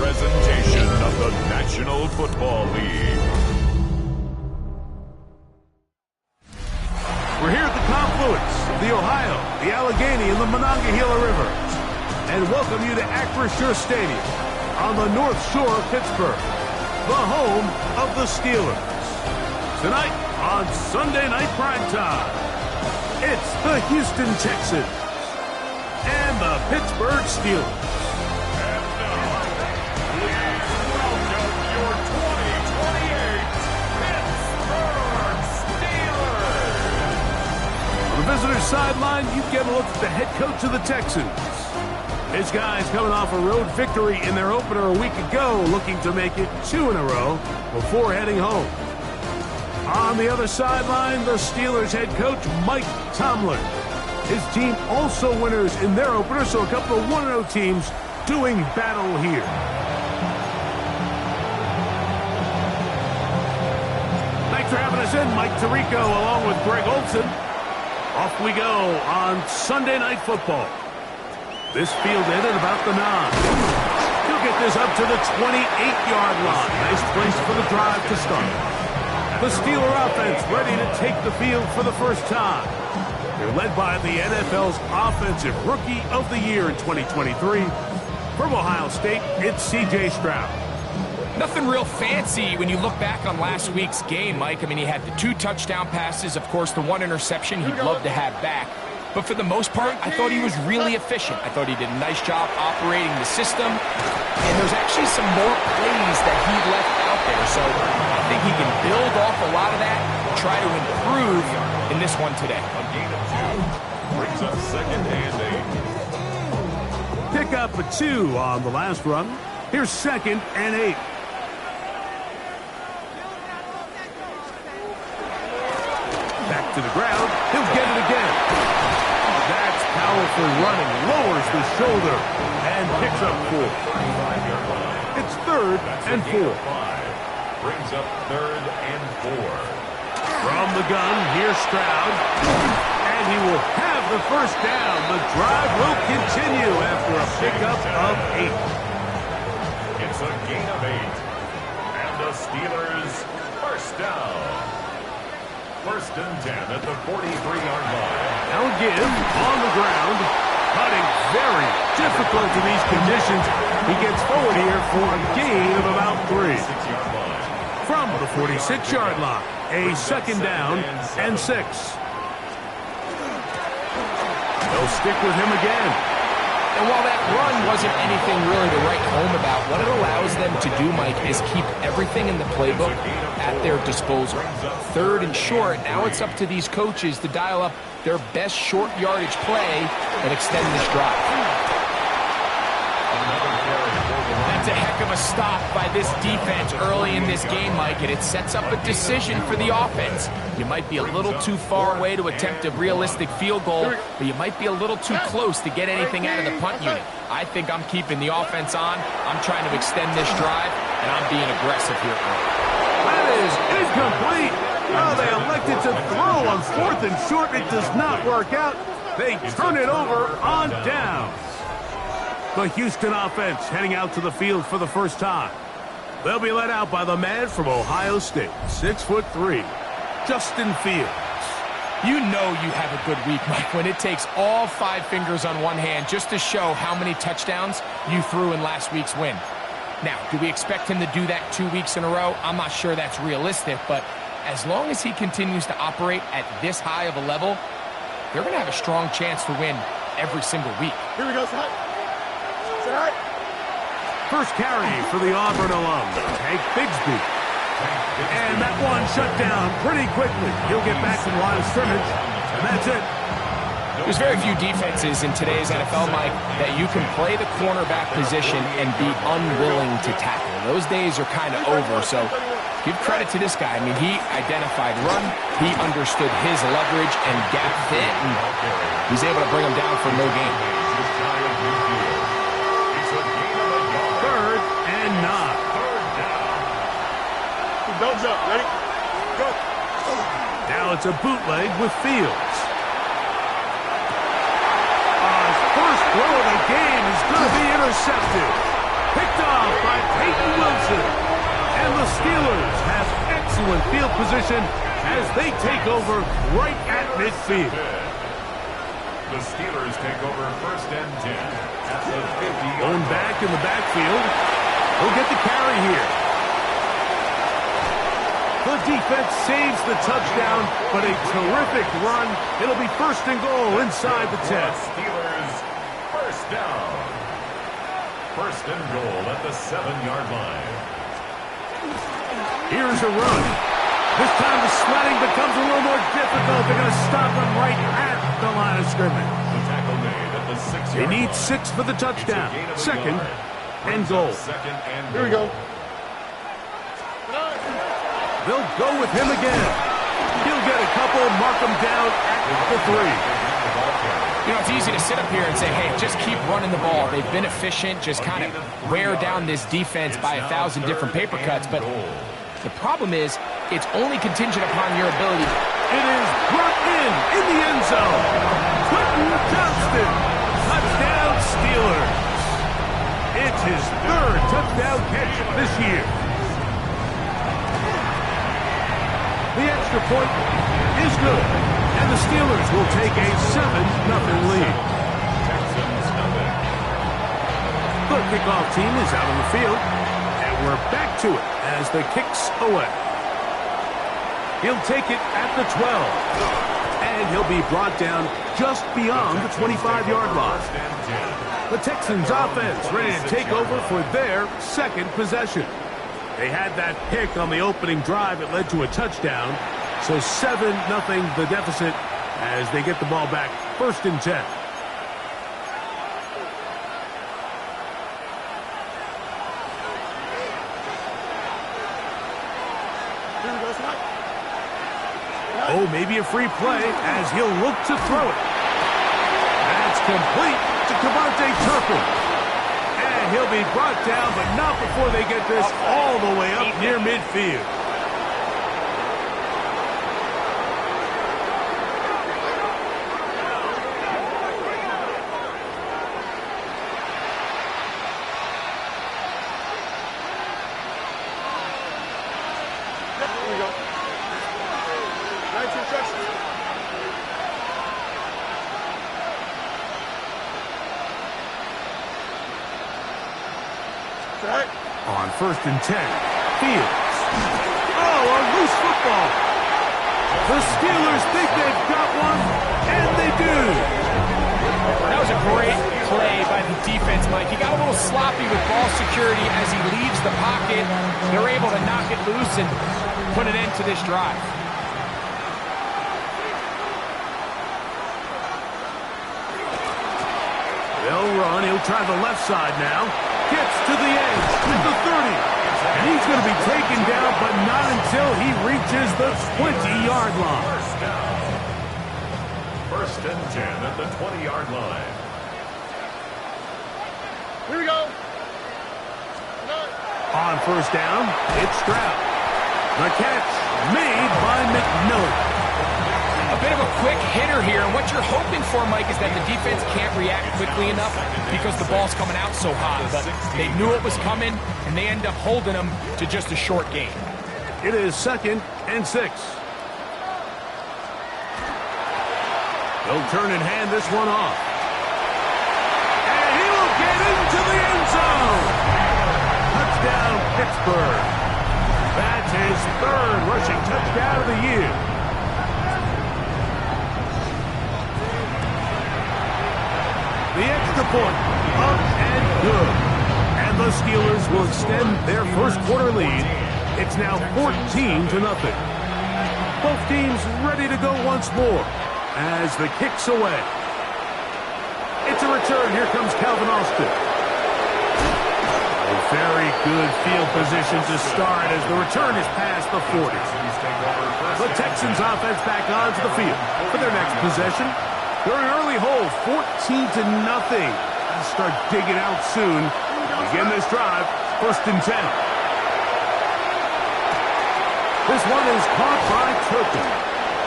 presentation of the National Football League. We're here at the confluence of the Ohio, the Allegheny, and the Monongahela Rivers, and welcome you to Acrisure Stadium on the North Shore of Pittsburgh, the home of the Steelers. Tonight on Sunday Night Primetime, it's the Houston Texans and the Pittsburgh Steelers. And now, please welcome your 2028 Pittsburgh Steelers. On the visitor's sideline, you get a look at the head coach of the Texans. This guy's coming off a road victory in their opener a week ago, looking to make it 2 in a row before heading home. On the other sideline, the Steelers head coach, Mike Tomlin. His team also winners in their opener, so a couple of 1-0 teams doing battle here. Thanks for having us in, Mike Tirico, along with Greg Olson. Off we go on Sunday Night Football. This field in at about the 9. He'll get this up to the 28-yard line. Nice place for the drive to start. The Steeler offense ready to take the field for the first time. They're led by the NFL's Offensive Rookie of the Year in 2023. From Ohio State, it's C.J. Stroud. Nothing real fancy when you look back on last week's game, Mike. I mean, he had the 2 touchdown passes, of course, the 1 interception he'd love to have back. But for the most part, I thought he was really efficient. I thought he did a nice job operating the system. And there's actually some more plays that he left out there. So I think he can build off a lot of that and try to improve in this one today. A gain of 2 brings up 2nd and 8. Pick up a 2 on the last run. Here's 2nd and 8. Back to the ground. He'll get it again. That's powerful running. Lowers the shoulder and picks up 4. It's 3rd and 4. Brings up 3rd and 4. From the gun, here's Stroud. And he will have the first down. The drive will continue after a pickup of 8. It's a gain of 8. And the Steelers first down. 1st and 10 at the 43-yard line. Now give on the ground. Cutting very difficult in these conditions. He gets forward here for a gain of about 3. 6-yard line. From the 46-yard line, a 2nd down and 6. They'll stick with him again. And while that run wasn't anything really to write home about, what it allows them to do, Mike, is keep everything in the playbook at their disposal. 3rd and short, now it's up to these coaches to dial up their best short yardage play and extend this drive. That's a heck of a stop by this defense early in this game, Mike, and it sets up a decision for the offense. You might be a little too far away to attempt a realistic field goal, but you might be a little too close to get anything out of the punt unit. I think I'm keeping the offense on. I'm trying to extend this drive, and I'm being aggressive here. That is incomplete. Oh, they elected to throw on 4th and short. It does not work out. They turn it over on down. The Houston offense heading out to the field for the first time. They'll be led out by the man from Ohio State, 6'3", Justin Fields. You know you have a good week, Mike, when it takes all 5 fingers on one hand just to show how many touchdowns you threw in last week's win. Now, do we expect him to do that 2 weeks in a row? I'm not sure that's realistic, but as long as he continues to operate at this high of a level, they're going to have a strong chance to win every single week. Here we go, Scott. First carry for the Auburn alum, Hank Bigsby. And that one shut down pretty quickly. He'll get back to the line of scrimmage, and that's it. There's very few defenses in today's NFL, Mike, that you can play the cornerback position and be unwilling to tackle. Those days are kind of over, so give credit to this guy. I mean, he identified run, he understood his leverage and gap fit, and he's able to bring him down for no gain. 3rd and 9. Don't jump. Ready? Go. Now it's a bootleg with Fields. First throw of the game is going to be intercepted. Picked off by Peyton Wilson. And the Steelers have excellent field position as they take over right at midfield. The Steelers take over 1st and 10 at the 50-yard Going line. back in the backfield. He'll get the carry here. The defense saves the touchdown, but a terrific run. It'll be 1st and goal inside the 10. Steelers 1st down. 1st and goal at the 7-yard line. Here's a run. This time the sledding becomes a little more difficult. They're going to stop him right at the line of scrimmage. The tackle made at the 6-yard They need line. 6 for the touchdown. It's a gain of a 2nd yard. and Brings goal. up 2nd and Here we go. They'll go with him again. He'll get a couple, mark him down at the 3. You know, it's easy to sit up here and say, hey, just keep running the ball. They've been efficient, just kind of wear down this defense by 1,000 different paper cuts. But the problem is, it's only contingent upon your ability. It is brought in the end zone. Quentin Johnston. Touchdown Steelers. It's his 3rd touchdown catch this year. The extra point is good, and the Steelers will take a 7-0 lead. Texans nothing. The kickoff team is out on the field, and we're back to it as the kick's away. He'll take it at the 12, and he'll be brought down just beyond the 25-yard line. 1st and 10. The Texans offense ready to take over for their 2nd possession. They had that pick on the opening drive. It led to a touchdown. So 7-0 the deficit as they get the ball back. 1st and 10. Here we go, Snap. Oh, maybe a free play as he'll look to throw it. That's complete to Cavante Turpin. And he'll be brought down, but not before they get this all the way up near midfield. Here we go. Nice instructions. Track. On 1st and 10, Fields. Oh, a loose football. The Steelers think they've got one, and they do. That was a great play by the defense, Mike. He got a little sloppy with ball security as he leaves the pocket. They're able to knock it loose and put an end to this drive. They'll run. He'll try the left side now. Gets to the edge at the 30. And he's going to be taken down, but not until he reaches the 20-yard line. 1st down. 1st and 10 at the 20-yard line. Here we go. On 1st down, it's Stroud. The catch made by McMillan. A bit of a quick hitter here, and what you're hoping for, Mike, is that the defense can't react quickly enough because the ball's coming out so hot. But they knew it was coming, and they end up holding them to just a short gain. It is 2nd and 6. They'll turn and hand this one off. And he will get into the end zone. Touchdown, Pittsburgh. That's his 3rd rushing touchdown of the year. The extra point, up and good. And the Steelers will extend their 1st quarter lead. It's now 14-0. Both teams ready to go once more as the kick's away. It's a return. Here comes Calvin Austin. A very good field position to start as the return is past the 40. The Texans offense back onto the field for their next possession. They're an early hold, 14-0. Start digging out soon. Begin this drive, 1st and 10. This one is caught by Turpin.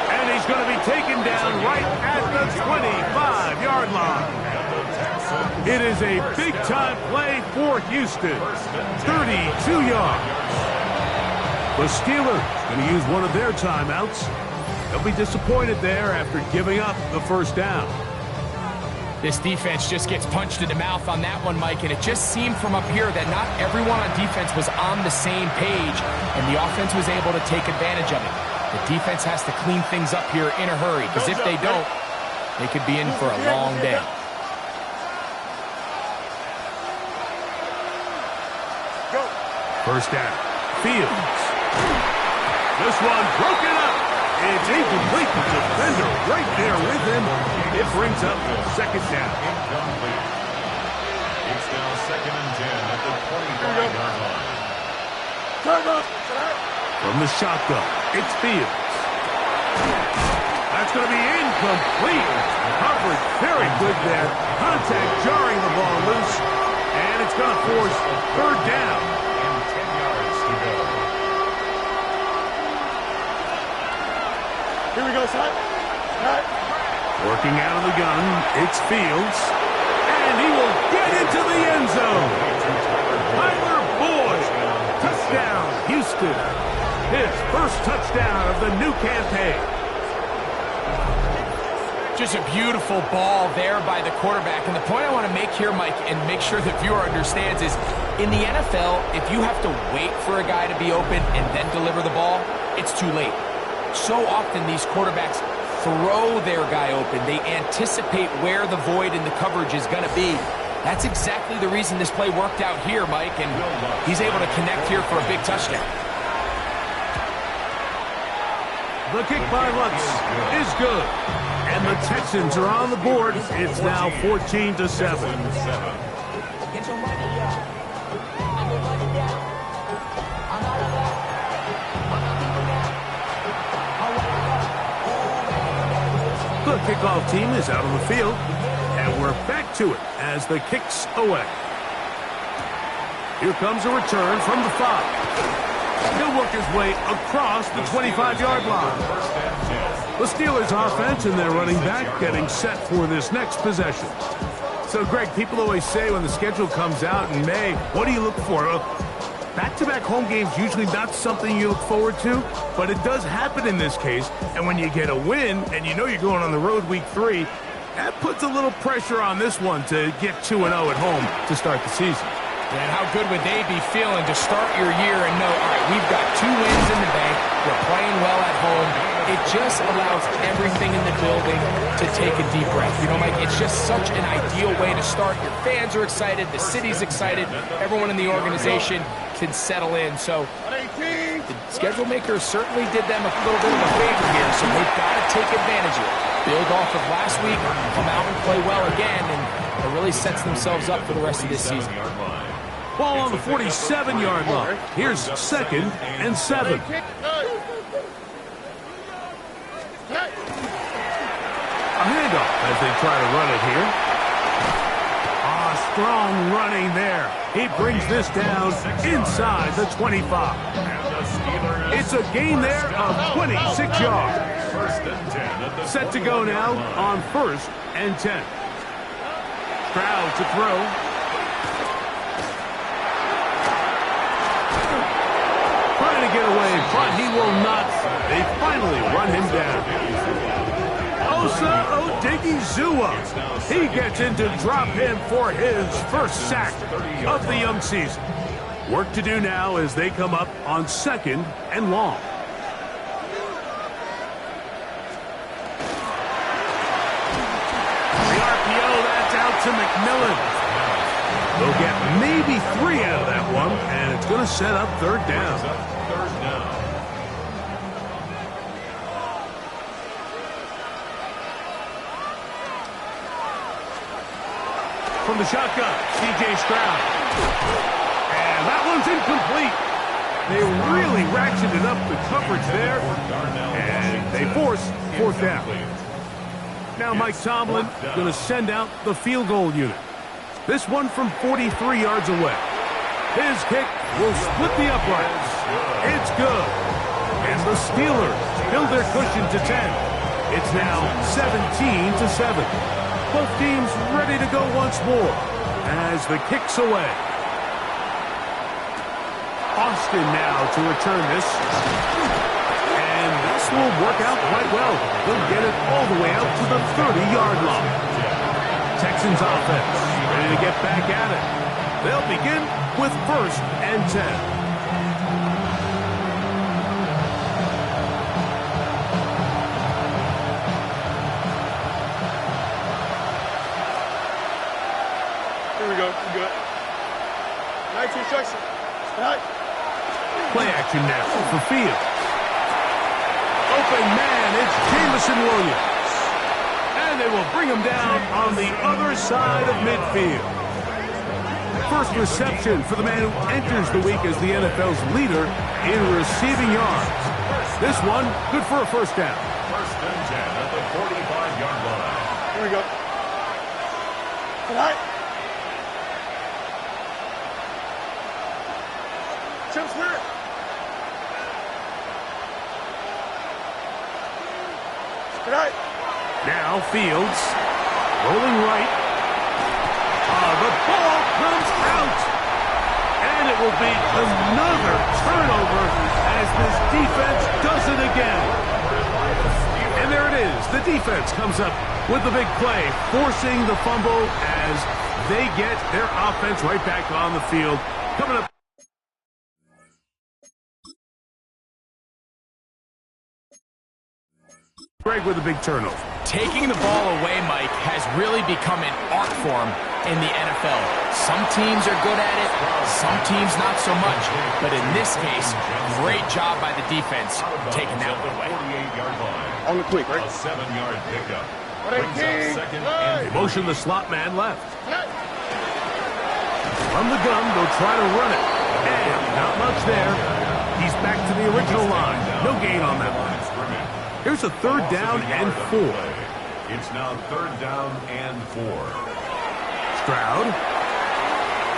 And he's going to be taken down right at the 25-yard line. It is a big-time play for Houston. 32 yards. The Steelers going to use one of their timeouts. They'll be disappointed there after giving up the first down. This defense just gets punched in the mouth on that one, Mike, and it just seemed from up here that not everyone on defense was on the same page, and the offense was able to take advantage of it. The defense has to clean things up here in a hurry, because if they don't, they could be in for a long day. First down. Fields. This one broken up. It's incomplete. The defender right there with him. It brings up second down. Incomplete. It's now 2nd and 10 at the 25-yard line. From the shotgun, it's Fields. That's going to be incomplete. Coverage very good there. Contact jarring the ball loose. And it's going to force third down. And 10 yards to go. Here we go, son. Working out of the gun, it's Fields. And he will get into the end zone. Tyler Boyd. Touchdown, Houston. His first touchdown of the new campaign. Just a beautiful ball there by the quarterback. And the point I want to make here, Mike, and make sure the viewer understands is, in the NFL, if you have to wait for a guy to be open and then deliver the ball, it's too late. So often these quarterbacks throw their guy open. They anticipate where the void in the coverage is going to be. That's exactly the reason this play worked out here, Mike, and he's able to connect here for a big touchdown. The kick by Lutz is good. And the Texans are on the board. It's now 14-7. The kickoff team is out on the field, and we're back to it as the kick's away. Here comes a return from the 5. He'll work his way across the 25-yard line. The Steelers offense and their running back getting set for this next possession. So, Greg, people always say when the schedule comes out in May, what do you look for? Back-to-back home games usually not something you look forward to, but it does happen in this case. And when you get a win and you know you're going on the road week 3, that puts a little pressure on this one to get 2-0 at home to start the season. And how good would they be feeling to start your year and know, all right, we've got 2 wins in the bank, we're playing well at home. It just allows everything in the building to take a deep breath. You know, Mike, it's just such an ideal way to start. Your fans are excited, the city's excited, everyone in the organization can settle in. So the schedule makers certainly did them a little bit of a favor here, so they've got to take advantage of it. Build off of last week, come out and play well again, and it really sets themselves up for the rest of this season. Ball on the 47-yard line. Here's 2nd and 7. A handoff as they try to run it here. Strong running there. He brings this down inside the 25. It's a gain there of 26 yards. Set to go now on 1st and 10. Stroud to throw. Trying to get away, but he will not. They finally run him down. Osa Odigizua. He gets in to drop him for his first sack of the young season. Work to do now as they come up on 2nd and long. The RPO, that's out to McMillan. They'll get maybe 3 out of that one, and it's going to set up 3rd down. From the shotgun, C.J. Stroud. And that one's incomplete. They really ratcheted up the coverage there, and they force 4th down. Now Mike Tomlin going to send out the field goal unit. This one from 43 yards away. His kick will split the uprights. It's good. And the Steelers build their cushion to 10. It's now 17-7. Both teams ready to go once more as the kick's away. Austin now to return this. And this will work out quite well. They'll get it all the way out to the 30-yard line. Texans offense ready to get back at it. They'll begin with 1st and 10. Here we go. We're good. 19 instruction. Right. Play action now for Field. Open man, it's Jamison Williams. And they will bring him down on the other side of midfield. First reception for the man who enters the week as the NFL's leader in receiving yards. This one, good for a first down. 1st and 10 at the 45-yard line. Here we go. Right. Chip Spirit. Right. Now Fields, rolling right. The ball comes out. And it will be another turnover as this defense does it again. And there it is. The defense comes up with the big play, forcing the fumble as they get their offense right back on the field. Coming up. Greg with a big turnover. Taking the ball away, Mike, has really become an art form in the NFL. Some teams are good at it, some teams not so much. But in this case, great job by the defense taking that one away. 48-yard line. On the quick, right? A 7-yard pickup. Brings up 2nd and Motion the slot man left. From the gun, they'll try to run it. And not much there. He's back to the original line. No gain on that one. Here's a 3rd down and 4. It's now 3rd down and 4. Stroud.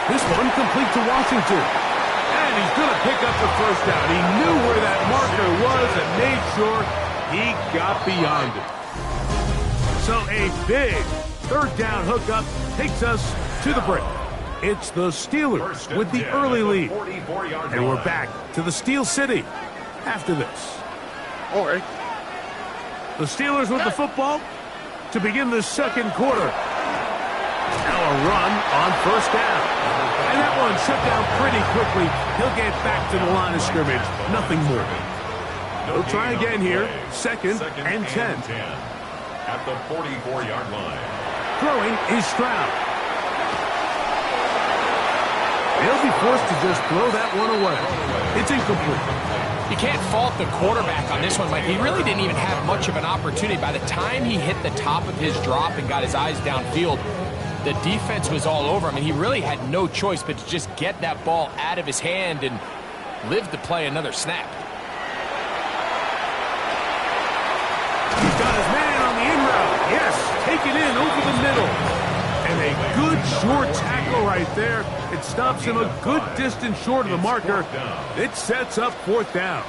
This one complete to Washington. And he's going to pick up the first down. He knew where that marker was and made sure he got beyond it. So a big 3rd down hookup takes us to the break. It's the Steelers with the early lead. And we're back to the Steel City after this. All right. The Steelers with the football to begin the 2nd quarter. Now a run on 1st down. And that one shut down pretty quickly. He'll get back to the line of scrimmage. Nothing more. He'll try again here. 2nd and 10. At the 44-yard line. Throwing is Stroud. They'll be forced to just throw that one away. It's incomplete. You can't fault the quarterback on this one, Mike. He really didn't even have much of an opportunity. By the time he hit the top of his drop and got his eyes downfield, the defense was all over him, and he really had no choice but to just get that ball out of his hand and live to play another snap. He's got his man on the in route. Yes, take it in over the middle. And a good short tackle right there. It stops him a good distance short of the marker. It sets up 4th down.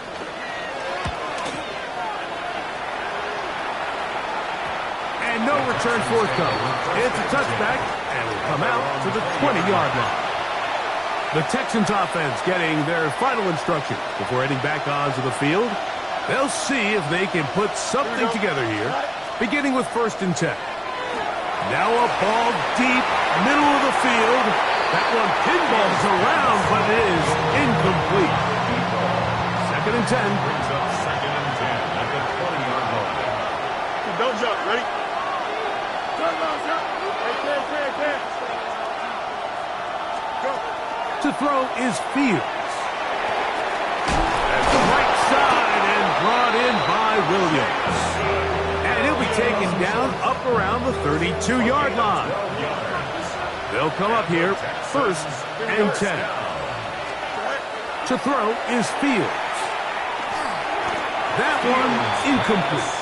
And no return forthcoming. It's a touchback, and will come out to the 20-yard line. The Texans offense getting their final instruction before heading back onto the field. They'll see if they can put something together here, beginning with 1st and 10. Now a ball deep, middle of the field. That one pinballs around, but it is incomplete. 2nd and 10. Brings up 2nd and 10 at the 20-yard line. Don't jump. Ready? Go. To throw is Fields. At the right side and brought in by Williams. And he'll be taken down up around the 32-yard line. They'll come up here 1st and 10. To throw is Fields. That one incomplete.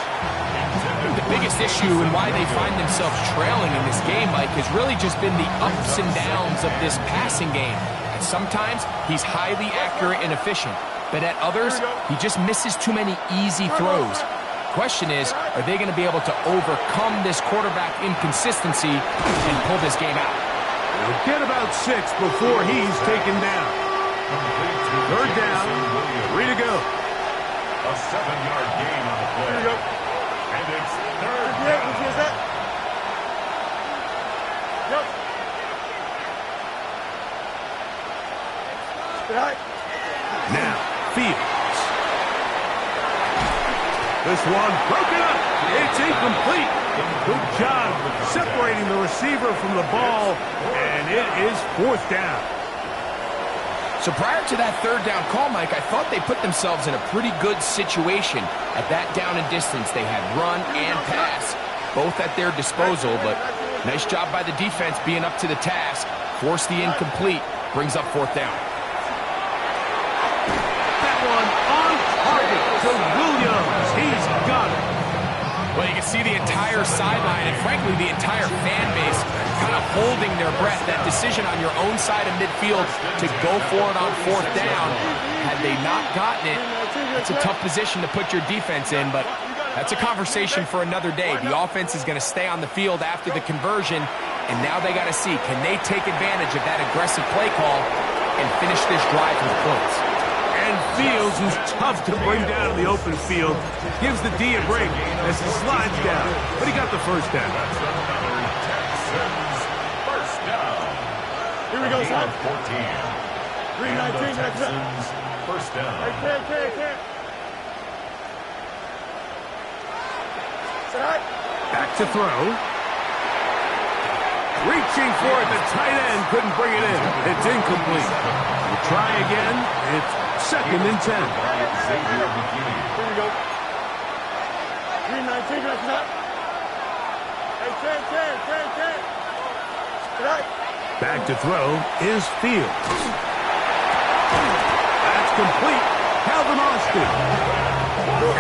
The biggest issue and why they find themselves trailing in this game, Mike, has really just been the ups and downs of this passing game. And sometimes he's highly accurate and efficient, but at others, he just misses too many easy throws. question is, are they going to be able to overcome this quarterback inconsistency and pull this game out? He'll get about 6 before he's taken down. Third down, 3 to go. A 7-yard gain on the play. Here we go. And it's third Yeah, down. what's that? Yep. Right. Now, Fields. This one broken up. It's incomplete. Good job separating the receiver from the ball, and it is 4th down. So prior to that third down call, Mike, I thought they put themselves in a pretty good situation at that down and distance. They had run and pass, both at their disposal, but nice job by the defense being up to the task. Force the incomplete, brings up 4th down. That one on target to Williams. He's got it. Well, you can see the entire sideline and, frankly, the entire fan base kind of holding their breath. That decision on your own side of midfield to go for it on 4th down, had they not gotten it, it's a tough position to put your defense in, but that's a conversation for another day. The offense is going to stay on the field after the conversion, and now they got to see, can they take advantage of that aggressive play call and finish this drive with points? And Fields, who's tough to bring down in the open field, gives the D a break as he slides down. But he got the first down. That's another Texans first down. Here we go, Gain son. of 14. 319, And the that's it. Texans first down. Can't. Sit right. Back to throw. Reaching for it, the tight end couldn't bring it in. It's incomplete. We'll try again. It's 2nd and 10. Xavier McKinney. Here we go. 319, that's it. Hey, can't. Sit right. Back to throw is Fields. That's complete. Calvin Austin.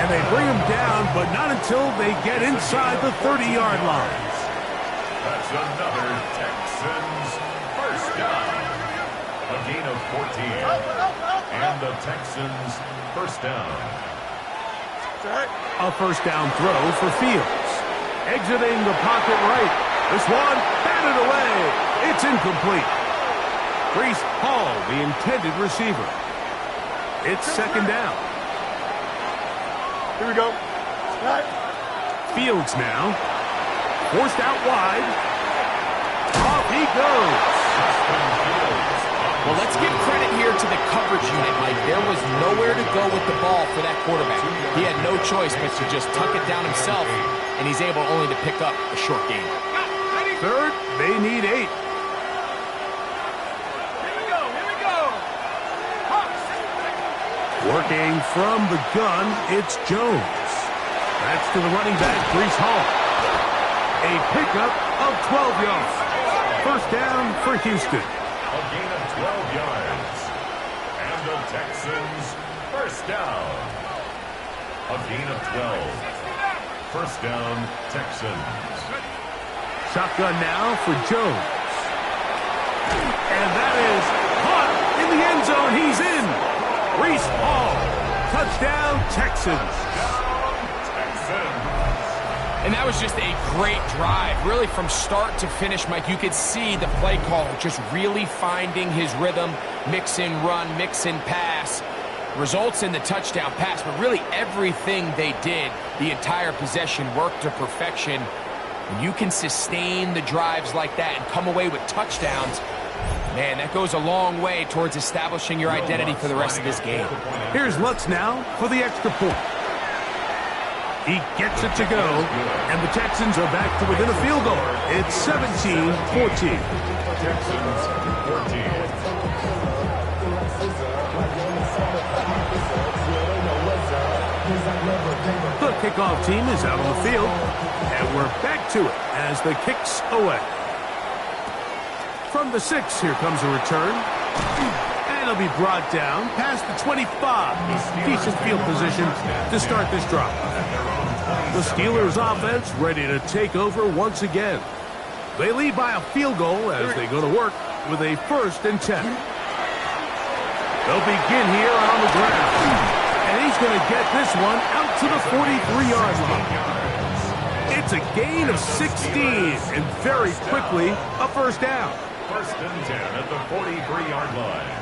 And they bring him down, but not until they get inside the 30-yard line. That's another Texans first down. A gain of 14. And the Texans first down. Sit right. A first down throw for Fields. Exiting the pocket right. This one batted away. It's incomplete. Breece Hall, the intended receiver. It's 2nd down. Here we go. Sit right. Fields now. Forced out wide. Off he goes. Well, let's give credit here to the coverage unit, Mike. There was nowhere to go with the ball for that quarterback. He had no choice but to just tuck it down himself, and he's able only to pick up a short gain. 3rd, they need 8. Here we go. Working from the gun, it's Jones. That's to the running back, Breece Hall. A pickup of 12 yards. First down for Houston. A gain of 12 yards. And the Texans first down. A gain of 12. First down, Texans. Shotgun now for Jones. And that is caught in the end zone. He's in. Breece Hall. Touchdown, Texans. And that was just a great drive, really from start to finish, Mike. You could see the play call just really finding his rhythm, mix in run, mix in pass, results in the touchdown pass. But really everything they did, the entire possession worked to perfection. When you can sustain the drives like that and come away with touchdowns, man, that goes a long way towards establishing your identity for the rest of this game. Here's Lutz now for the extra point. He gets it to go, and the Texans are back to within a field goal. It's 17-14. Texans 14. The kickoff team is out on the field, and we're back to it as the kick's away. From the 6, here comes a return. And it'll be brought down past the 25. Decent field position to start this drive. The Steelers offense ready to take over once again. They lead by a field goal as they go to work with a 1st and 10. They'll begin here on the ground. And he's going to get this one out to the 43-yard line. It's a gain of 16, and very quickly, a first down. First and 10 at the 43-yard line.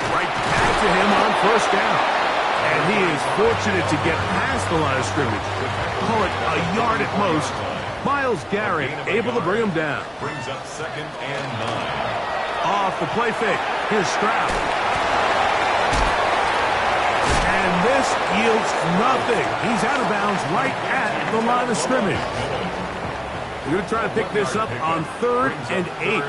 Right back to him on first down. And he is fortunate to get past the line of scrimmage. Call it a yard at most. Myles Garrett able to bring him down. Brings up 2nd and 9. Off the play fake. Here's Stroud. And this yields nothing. He's out of bounds right at the line of scrimmage. We're going to try to pick this up on 3rd and 8.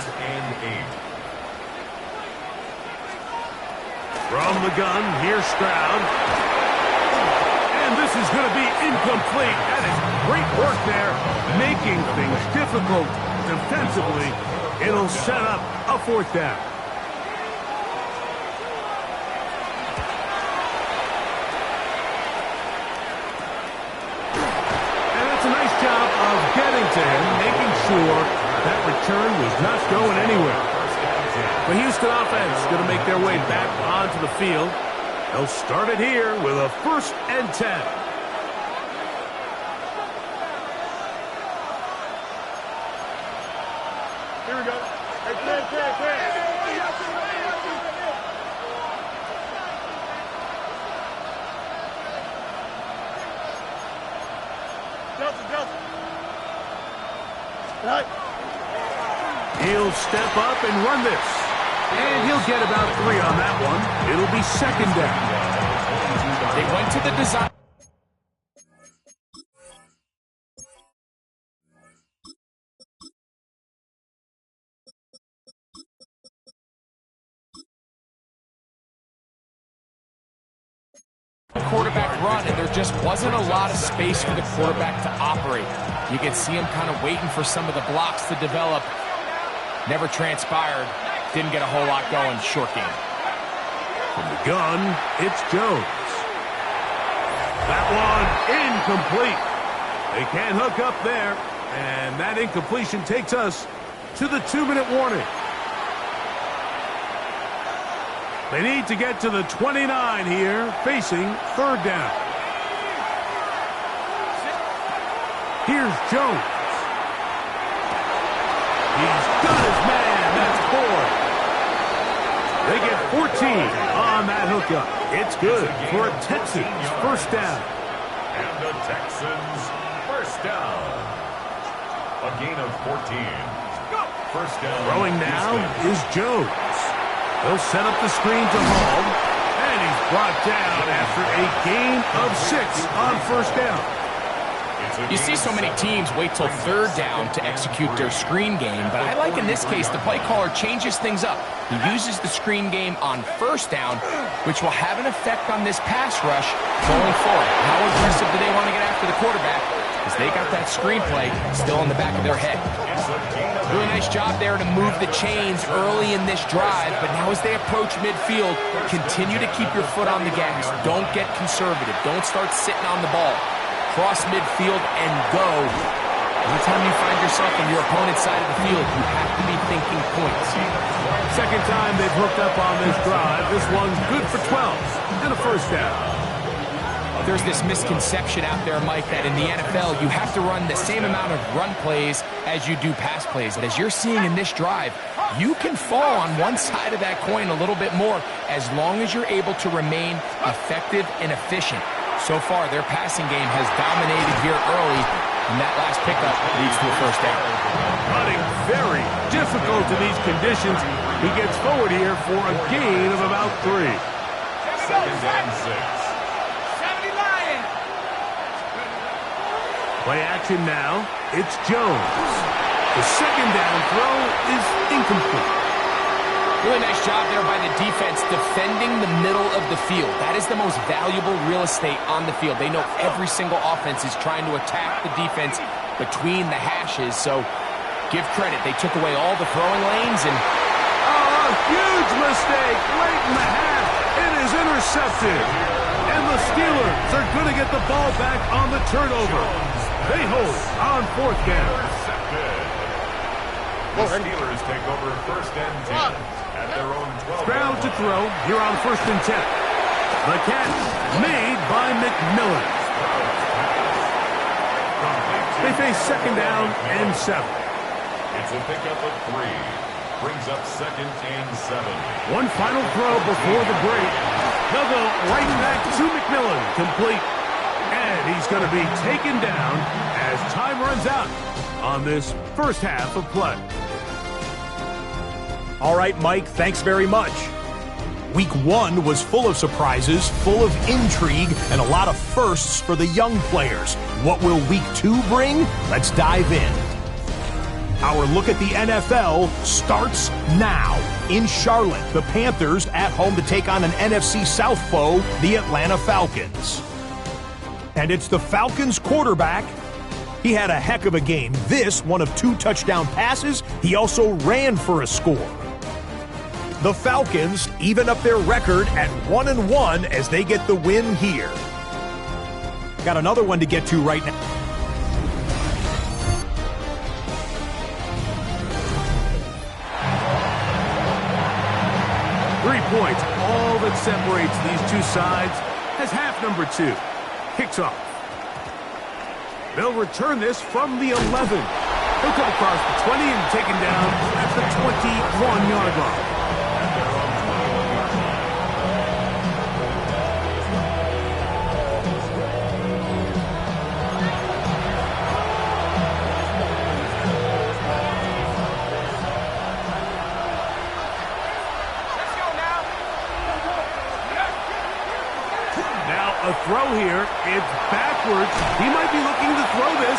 From the gun, here's Stroud. And this is going to be incomplete. That is great work there, making things difficult defensively. It'll set up a 4th down. And that's a nice job of getting to him, making sure that return was not going anywhere. The Houston offense is going to make their way back onto the field. They'll start it here with a 1st and 10. Here we go. Hey, clear. Delta. Right. He'll step up and run this. And he'll get about 3 on that one. It'll be 2nd down. They went to the design. Quarterback run, and there just wasn't a lot of space for the quarterback to operate. You can see him kind of waiting for some of the blocks to develop. Never transpired. Didn't get a whole lot going. Short game. From the gun, it's Jones. That one incomplete. They can't hook up there. And that incompletion takes us to the 2-minute warning. They need to get to the 29 here, facing 3rd down. Here's Jones. He's got his man. That's 4. They get 14 on that hookup. It's good for a Texans 1st down. And the Texans 1st down. A gain of 14. 1st down. Throwing now is Jones. He'll set up the screen to Hall. And he's brought down after a gain of 6 on 1st down. You see so many teams wait till 3rd down to execute their screen game, but I like in this case the play caller changes things up. He uses the screen game on 1st down, which will have an effect on this pass rush going forward. How aggressive do they want to get after the quarterback? Because they got that screenplay still in the back of their head. Really nice job there to move the chains early in this drive, but now as they approach midfield, continue to keep your foot on the gas. Don't get conservative. Don't start sitting on the ball. Cross midfield and go. Anytime you find yourself on your opponent's side of the field, you have to be thinking points. 2nd time they've hooked up on this drive. This one's good for 12 and a 1st down. There's this misconception out there, Mike, that in the NFL you have to run the same amount of run plays as you do pass plays. And as you're seeing in this drive, you can fall on one side of that coin a little bit more as long as you're able to remain effective and efficient. So far, their passing game has dominated here early, and that last pickup leads to a 1st down. Running very difficult in these conditions. He gets forward here for a gain of about 3. 2nd and 6. Play action now. It's Jones. The 2nd down throw is incomplete. Really nice job there by the defense defending the middle of the field. That is the most valuable real estate on the field. They know every single offense is trying to attack the defense between the hashes, so give credit. They took away all the throwing lanes and... Oh, a huge mistake late in the half. It is intercepted. And the Steelers are going to get the ball back on the turnover. They hold on 4th down. The Steelers take over 1st and 10 at their own 12. Stroud to throw here on 1st and 10. The catch made by McMillan. They face second down and 7. It's a pickup of 3. Brings up 2nd and 7. One final throw before the break. They'll go right back to McMillan, complete. And he's going to be taken down as time runs out on this first half of play. All right, Mike, thanks very much. Week 1 was full of surprises, full of intrigue, and a lot of firsts for the young players. What will Week 2 bring? Let's dive in. Our look at the NFL starts now. In Charlotte, the Panthers at home to take on an NFC South foe, the Atlanta Falcons. And it's the Falcons quarterback. He had a heck of a game. This, one of 2 touchdown passes. He also ran for a score. The Falcons even up their record at 1-1 as they get the win here. Got another one to get to right now. Points, all that separates these two sides, as half number 2 kicks off. They'll return this from the 11. He'll come across the 20 and taken down at the 21-yard line. A throw here. It's backwards. He might be looking to throw this.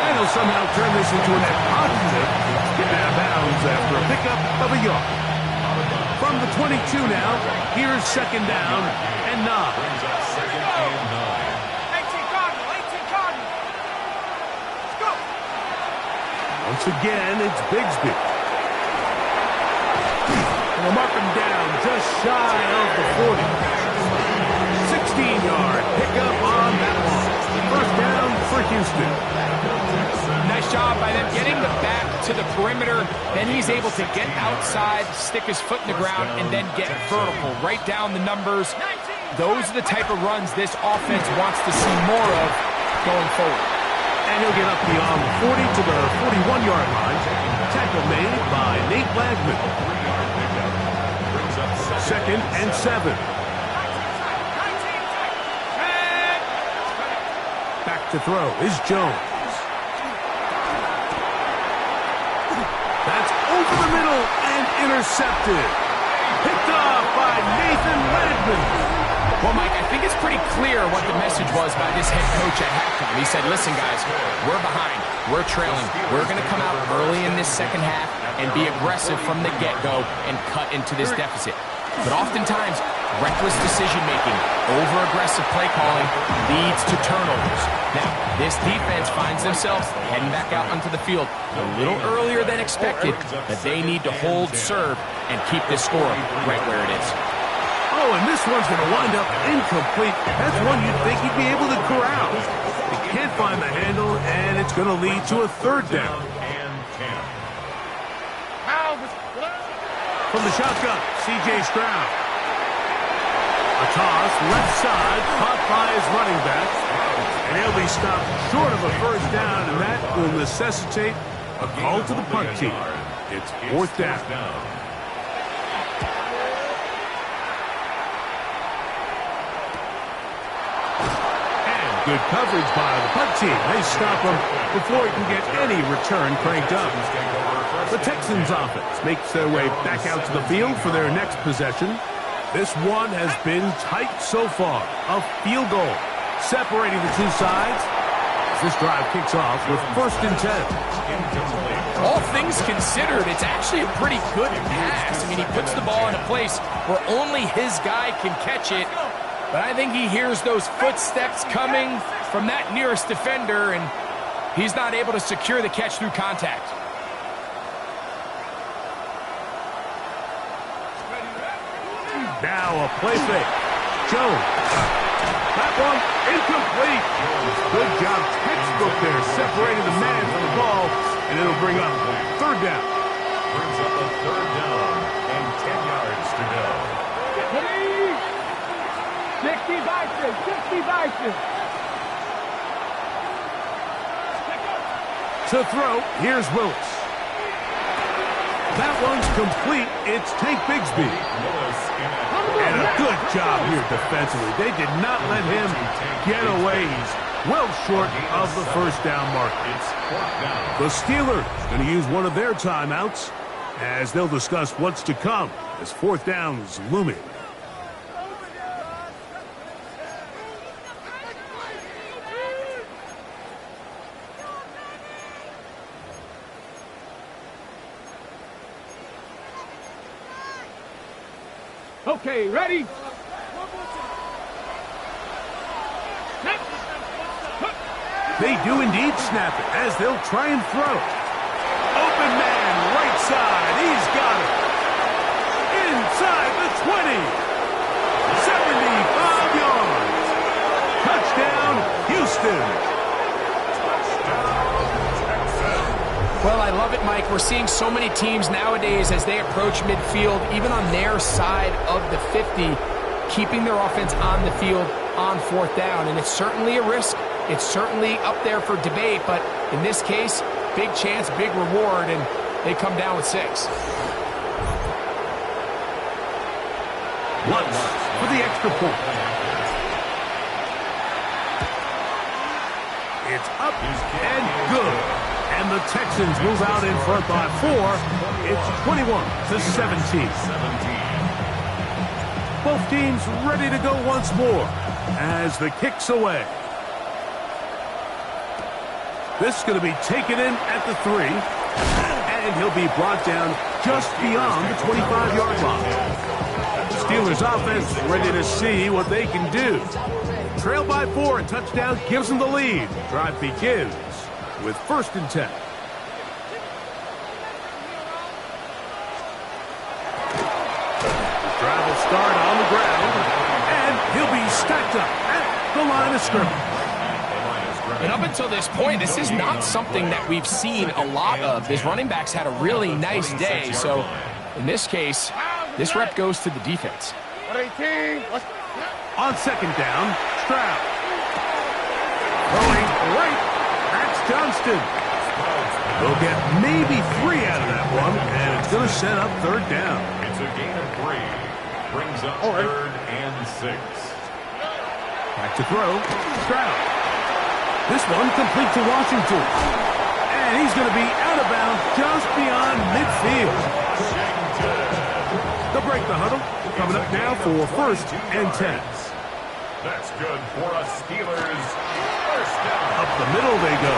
And he'll somehow turn this into a net positive. Get out of bounds after a pickup of a yard. From the 22 now, here's second down and 9. Brings up 2nd and 9. 18 Cardinal. Let's go. Once again, it's Bigsby. And they'll mark him down just shy of the 40. 16-yard pickup on that one. First down for Houston. Nice job by them getting the back to the perimeter. Then he's able to get outside, stick his foot in the ground, and then get vertical. Right down the numbers. Those are the type of runs this offense wants to see more of going forward. And he'll get up beyond the 40 to the 41-yard line. Tackle made by Nate Blackman. Second and 7. To throw is Jones. That's over the middle and intercepted. Picked off by Nathan Ledman. Well, Mike, I think it's pretty clear what the message was by this head coach at halftime. He said, listen, guys, we're behind. We're trailing. We're going to come out early in this second half and be aggressive from the get-go and cut into this deficit. But oftentimes, reckless decision-making, over-aggressive play calling leads to turnovers. Now, this defense finds themselves heading back out onto the field a little earlier than expected, but they need to hold serve and keep this score right where it is. Oh, and this one's going to wind up incomplete. That's one you'd think he'd be able to corral. They can't find the handle, and it's going to lead to a third down. From the shotgun, C.J. Stroud. A toss, left side, caught by his running back. And he'll be stopped short of a first down, and that will necessitate a call to the punt team. It's 4th down. And good coverage by the punt team. They stop him before he can get any return cranked up. The Texans offense makes their way back out to the field for their next possession. This one has been tight so far. A field goal separating the two sides. This drive kicks off with 1st and 10. All things considered, it's actually a pretty good pass. I mean, he puts the ball in a place where only his guy can catch it. But I think he hears those footsteps coming from that nearest defender, and he's not able to secure the catch through contact. Now a play fake. Jones. That one incomplete. Good job, textbook there, separating the man from the ball, and it'll bring up 3rd down. Brings up a 3rd down and 10 yards to go. To throw, here's Willis. That one's complete. It's Tank Bigsby. And a good job here defensively. They did not let him get away. He's well short of the first down mark. The Steelers going to use one of their timeouts as they'll discuss what's to come as fourth down is looming. Okay, ready? They do indeed snap it as they'll try and throw it. Open man, right side. He's got it. Inside the 20. 75 yards. Touchdown, Houston. Well, I love it, Mike. We're seeing so many teams nowadays as they approach midfield, even on their side of the 50, keeping their offense on the field on fourth down. And it's certainly a risk. It's certainly up there for debate, but in this case, big chance, big reward, and they come down with 6. Once for the extra point. It's up and good. And the Texans move out in front by 4. It's 21-17. Both teams ready to go once more as the kick's away. This is going to be taken in at the 3. And he'll be brought down just beyond the 25-yard line. The Steelers offense ready to see what they can do. Trail by 4, and touchdown gives them the lead. Drive begins with 1st and 10. The drive will start on the ground, and he'll be stacked up at the line of scrimmage. And up until this point, this is not something that we've seen a lot of. His running backs had a really nice day, so in this case, this rep goes to the defense. On 2nd down, Stroud. Throwing right. That's Johnston. They'll get maybe 3 out of that one, and it's going to set up 3rd down. It's a gain of 3. Brings up 3rd and 6. Back to throw. Stroud. This one complete to Washington. And he's going to be out of bounds just beyond midfield. They'll break the huddle. Coming up now for 1st and 10. That's good for a Steelers first down. Up the middle they go.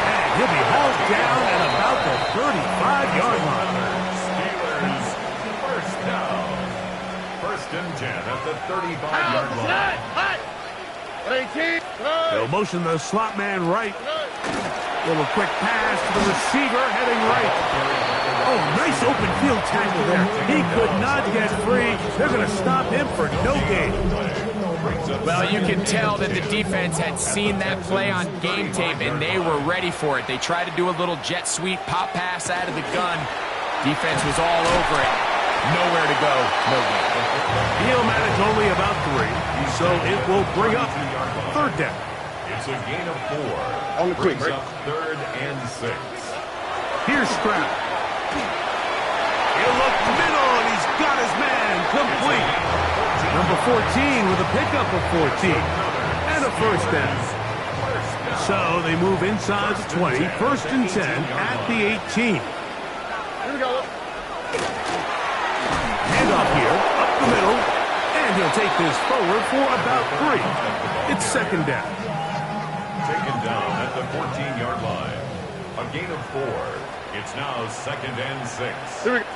And he'll be hauled down at about the 35-yard line. Steelers first down. 1st and 10 at the 35-yard line. They'll motion the slot man right. Little quick pass to the receiver heading right. Oh, nice open field tackle there. He could not get free. They're going to stop him for no gain. Well, you can tell that the defense had seen that play on game tape, and they were ready for it. They tried to do a little jet sweep pop pass out of the gun. Defense was all over it. Nowhere to go. No gain. He'll manage only about 3, so it will bring up 3rd down. It's a gain of 4. On the quick, brings up 3rd and 6. Here's Stroud. He'll look middle, and he's got his man complete. Number 14 with a pickup of 14. And a 1st down. So they move inside the 20, 1st and 10 at the 18. Here we go. Handoff here, up the middle, and he'll take this forward for about 3. It's 2nd down. Taken down at the 14-yard line. A gain of 4. It's now 2nd and 6. Here we go.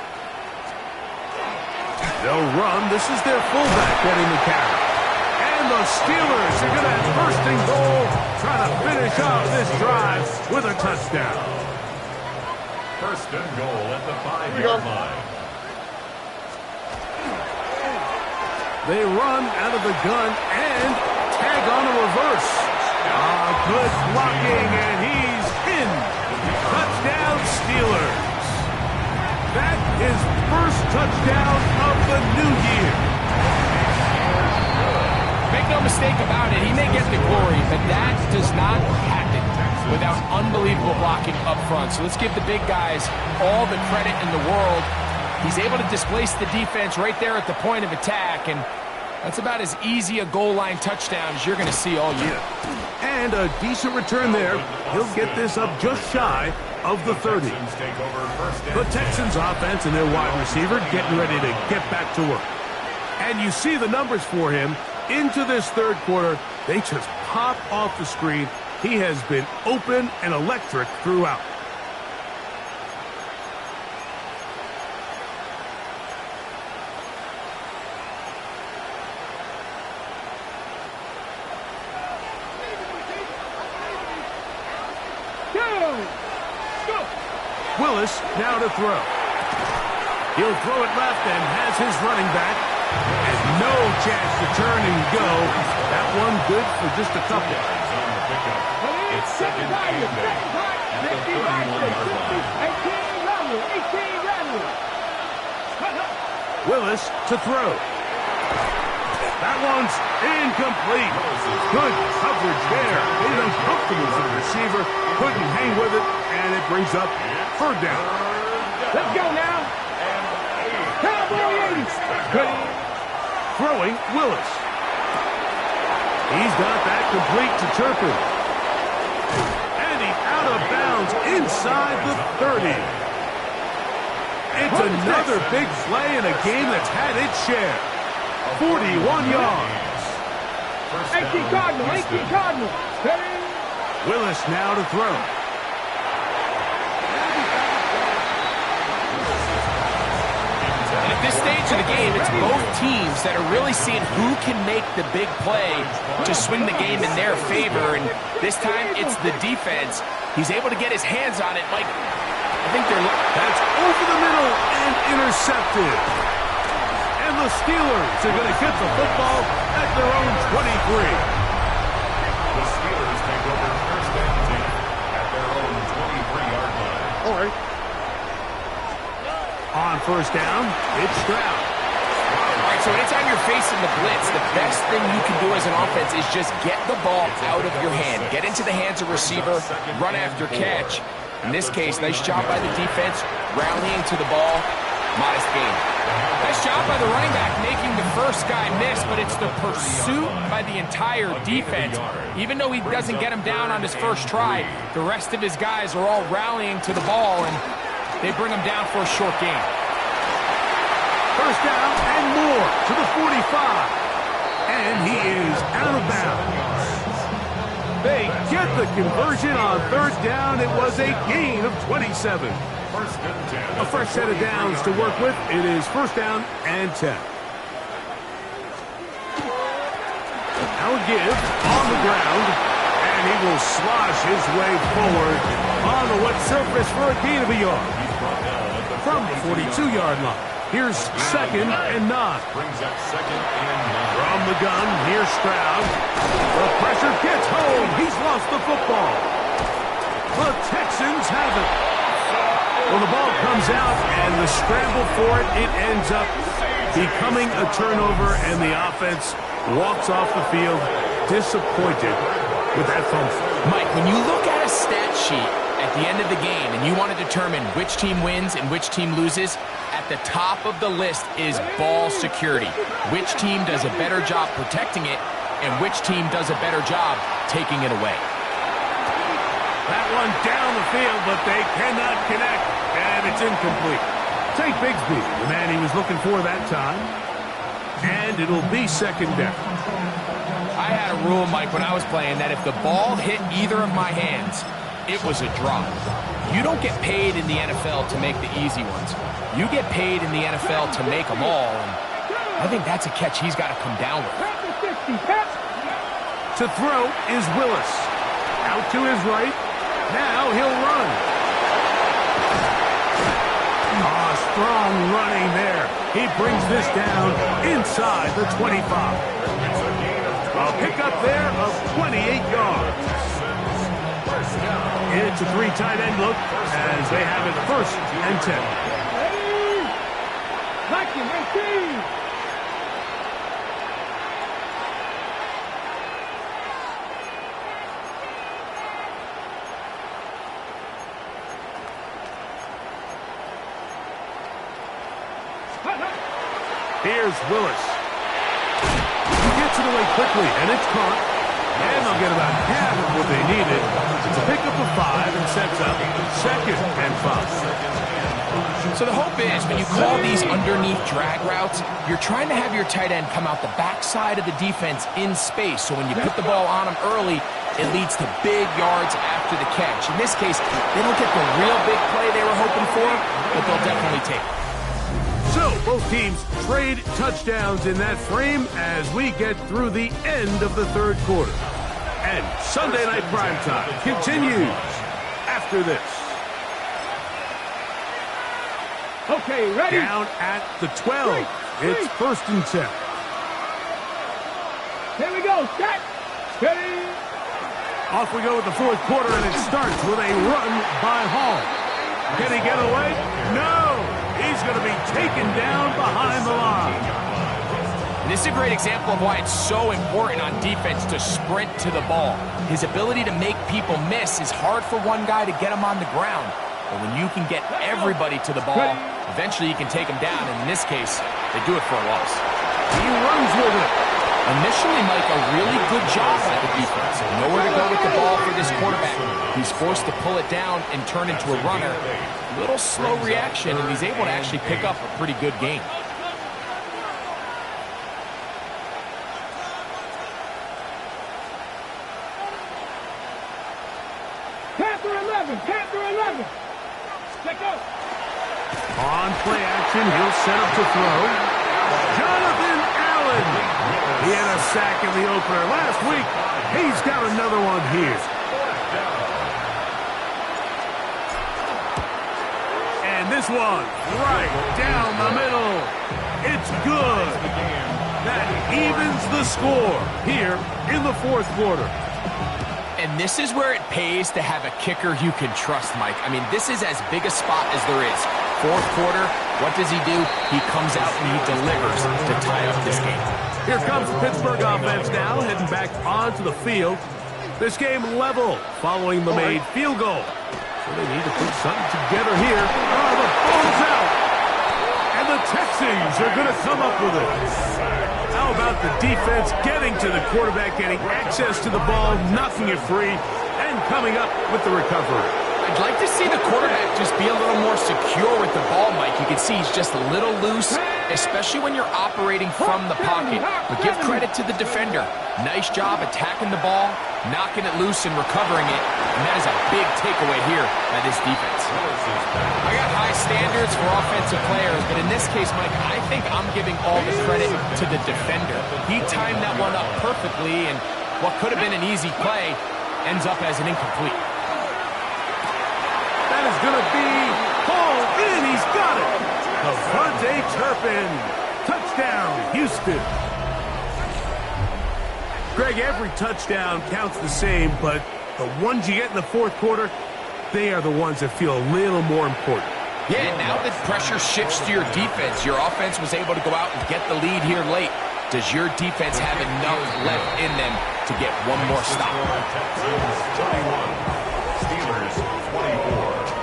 They'll run. This is their fullback getting the carry. And the Steelers are going to have 1st and goal, trying to finish off this drive with a touchdown. 1st and goal at the 5-yard line. They run out of the gun and tag on a reverse. Good blocking, and he's in. Touchdown, Steelers. That is 1st touchdown of the new year. no mistake about it, he may get the glory, but that does not happen without unbelievable blocking up front. So let's give the big guys all the credit in the world. He's able to displace the defense right there at the point of attack, and that's about as easy a goal line touchdown as you're going to see all year. And a decent return there. He'll get this up just shy of the 30. The Texans offense and their wide receiver getting ready to get back to work. And you see the numbers for him into this third quarter. They just pop off the screen. He has been open and electric throughout. Willis now to throw. He'll throw it left and has his running back. And no chance to turn and go. That one good for just a couple. It's second and 8 at the 31-yard line. Willis to throw. That one's incomplete. Good coverage there. Made it uncomfortable for the receiver. Couldn't hang with it, and it brings up third down. Let's go now. Cowboy 80. Throwing Willis. He's got that complete to Turpin. And he's out of bounds inside the 30. It's another big play in a game that's had its share. 41 yards. 18 Cardinal. Willis now to throw. And at this stage of the game, it's both teams that are really seeing who can make the big play to swing the game in their favor. And this time, it's the defense. He's able to get his hands on it. Mike, I think that's over the middle and intercepted. And the Steelers are going to get the football at their own 23. The Steelers take over first and 10 at their own 23-yard line. All right. On first down, it's Stroud. All right, so anytime you're facing the blitz, the best thing you can do as an offense is just get the ball out of your hand. Get into the hands of receiver, run after catch. In this case, nice job by the defense, rallying to the ball. Modest gain. Nice job by the running back making the first guy miss, but it's the pursuit by the entire defense. Even though he doesn't get him down on his first try, the rest of his guys are all rallying to the ball, and they bring him down for a short gain. First down and more to the 45. And he is out of bounds. They get the conversion on third down. It was a gain of 27. A fresh set of downs to work with. It is first down and 10. Now a give on the ground. And he will slosh his way forward on the wet surface for a gain of a yard. From the 42-yard line. Here's second and 9. From the gun, here's Stroud. The pressure gets home. He's lost the football. The Texans have it. Well, the ball comes out, and the scramble for it, it ends up becoming a turnover, and the offense walks off the field disappointed with that fumble. Mike, when you look at a stat sheet at the end of the game and you want to determine which team wins and which team loses, at the top of the list is ball security. Which team does a better job protecting it, and which team does a better job taking it away. That one down the field, but they cannot connect, and it's incomplete. Take Bigsby, the man he was looking for that time, and it'll be second down. I had a rule, Mike, when I was playing that if the ball hit either of my hands, it was a drop. You don't get paid in the NFL to make the easy ones. You get paid in the NFL to make them all, and I think that's a catch he's got to come down with. To throw is Willis. Out to his right. Now he'll run. Strong running there. He brings this down inside the 25. A pickup there of 28 yards. It's a 3 tight end look as they have it first and 10. Here's Willis. He gets it away quickly, and it's caught. And they'll get about half of what they needed. It's a pickup of 5 and sets up 2nd and 5. So the hope is when you call these underneath drag routes, you're trying to have your tight end come out the backside of the defense in space. So when you put the ball on him early, it leads to big yards after the catch. In this case, they don't get the real big play they were hoping for, but they'll definitely take it. So both teams trade touchdowns in that frame as we get through the end of the 3rd quarter. And Sunday Night Primetime continues after this. Okay, ready? Down at the 12. It's 1st and 10. Here we go. Set. Steady. Off we go with the 4th quarter, and it starts with a run by Hall. Can he get away? No! He's going to be taken down behind the line. And this is a great example of why it's so important on defense to sprint to the ball. His ability to make people miss is hard for one guy to get him on the ground. But when you can get everybody to the ball, eventually you can take them down. And in this case, they do it for a loss. He runs with it. Initially, Mike, a really good job by the defense. Nowhere to go with the ball for this quarterback. He's forced to pull it down and turn into a runner. Little slow reaction, and he's able to actually pick up a pretty good game. Panther 11. Panther 11. Stick up. On play action, he'll set up to throw. Jonathan Allen. He had a sack in the opener last week. He's got another one here. And this one right down the middle. It's good. That evens the score here in the 4th quarter. And this is where it pays to have a kicker you can trust, Mike. I mean, this is as big a spot as there is. 4th quarter, what does he do? He comes out and he delivers to tie up this game. Here comes the Pittsburgh offense now, heading back onto the field. This game level following the made field goal. So they need to put something together here. Oh, the ball's out. And the Texans are going to come up with it. How about the defense getting to the quarterback, getting access to the ball, knocking it free, and coming up with the recovery? I'd like to see the quarterback just be a little more secure with the ball, Mike. You can see he's just a little loose, especially when you're operating from the pocket. But give credit to the defender. Nice job attacking the ball, knocking it loose and recovering it. And that is a big takeaway here by this defense. I got high standards for offensive players, but in this case, Mike, I think I'm giving all the credit to the defender. He timed that one up perfectly, and what could have been an easy play ends up as an incomplete. That is going to be hauled in. He's got it. Devontae Turpin. Touchdown, Houston. Greg, every touchdown counts the same, but the ones you get in the 4th quarter, they are the ones that feel a little more important. Yeah, now that pressure shifts to your defense, your offense was able to go out and get the lead here late. Does your defense have enough left in them to get one more stop? Steelers 24.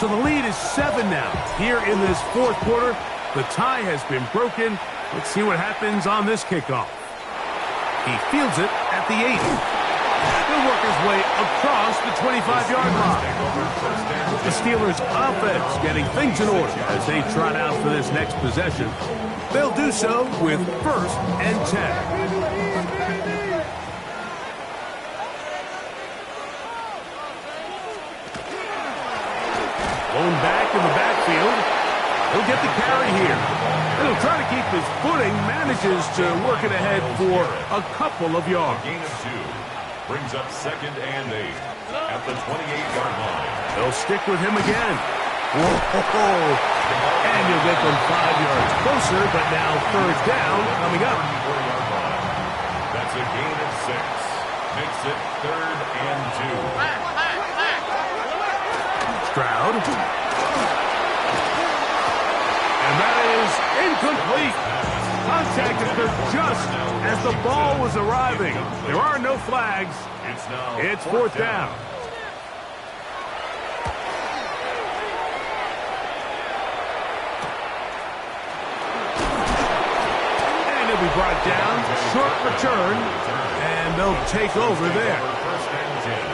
So the lead is 7 now. Here in this 4th quarter, the tie has been broken. Let's see what happens on this kickoff. He fields it at the 8. He'll work his way across the 25-yard line. The Steelers' offense getting things in order as they trot out for this next possession. They'll do so with 1st and 10. Going back in the backfield. He'll get the carry here. And he'll try to keep his footing. Manages to work it ahead for a couple of yards. Gain of 2. Brings up 2nd and 8 at the 28-yard line. They'll stick with him again. Whoa. And he'll get them 5 yards closer, but now 3rd down coming up. That's a gain of 6. Makes it 3rd and 2. Stroud. And that is incomplete. Contact occurred just as the ball was arriving. There are no flags. It's fourth down. And it'll be brought down. Short return. And they'll take over there.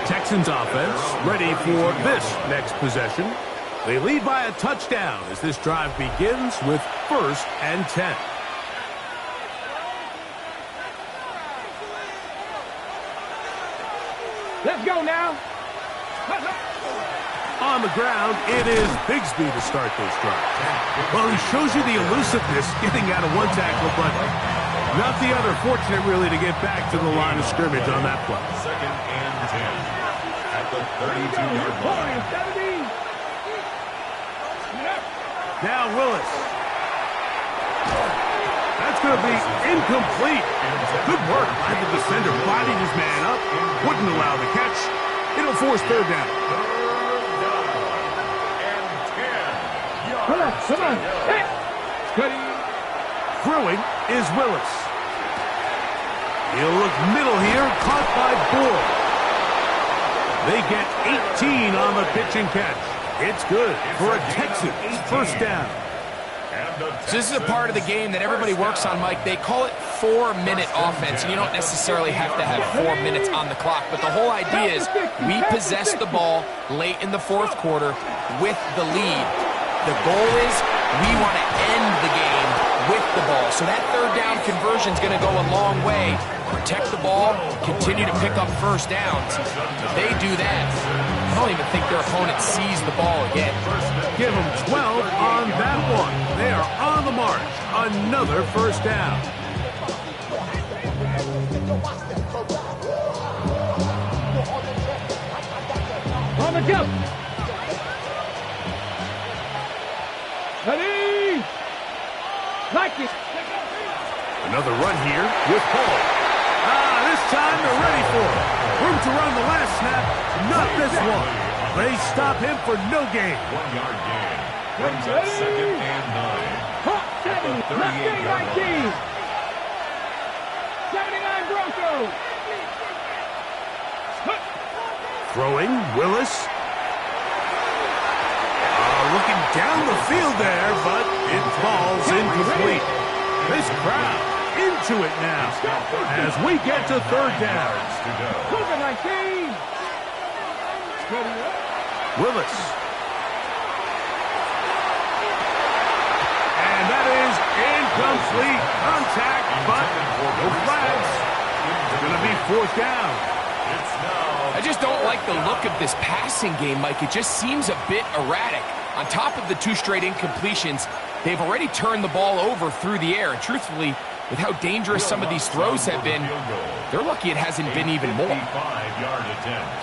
Texans offense ready for this next possession. They lead by a touchdown as this drive begins with 1st and 10. Let's go now. On the ground, it is Bigsby to start this drive. Well, he shows you the elusiveness getting out of one tackle, but not the other. Fortunate, really, to get back to the line of scrimmage on that play. 2nd and 10 at the 32-yard line. Now Willis. That's going to be incomplete. Good work by the defender, bodied his man up, wouldn't allow the catch. It'll force 3rd down. Come on. Throwing is Willis. He'll look middle here, caught by Bull. They get 18 on the pitch and catch. It's good for a Texans 1st down. So this is a part of the game that everybody works on, Mike. They call it 4-minute offense, and you don't necessarily have to have 4 minutes on the clock. But the whole idea is we possess the ball late in the 4th quarter with the lead. The goal is we want to end the game with the ball. So that 3rd down conversion is going to go a long way. Protect the ball, continue to pick up 1st downs. If they do that, I don't even think their opponent sees the ball again. Give them 12 on that one. They are on the march. Another 1st down. On the jump. Ready. Like it. Another run here with Hall. This time they're ready for it. Room to run the last snap, not this one. They stop him for no gain. 1-yard gain. Brings up 2nd and 9. At the 38-yard line. 79 Broncos. Throwing, Willis. Looking down the field there, but it falls incomplete. This crowd into it now as we get to 3rd down. COVID-19. Willis. And that is incomplete. Contact, but no flags. It's going to be 4th down. I just don't like the look of this passing game, Mike. It just seems a bit erratic. On top of the 2 straight incompletions, they've already turned the ball over through the air. And truthfully, with how dangerous some of these throws have been, they're lucky it hasn't been even more. 5-yard attempt.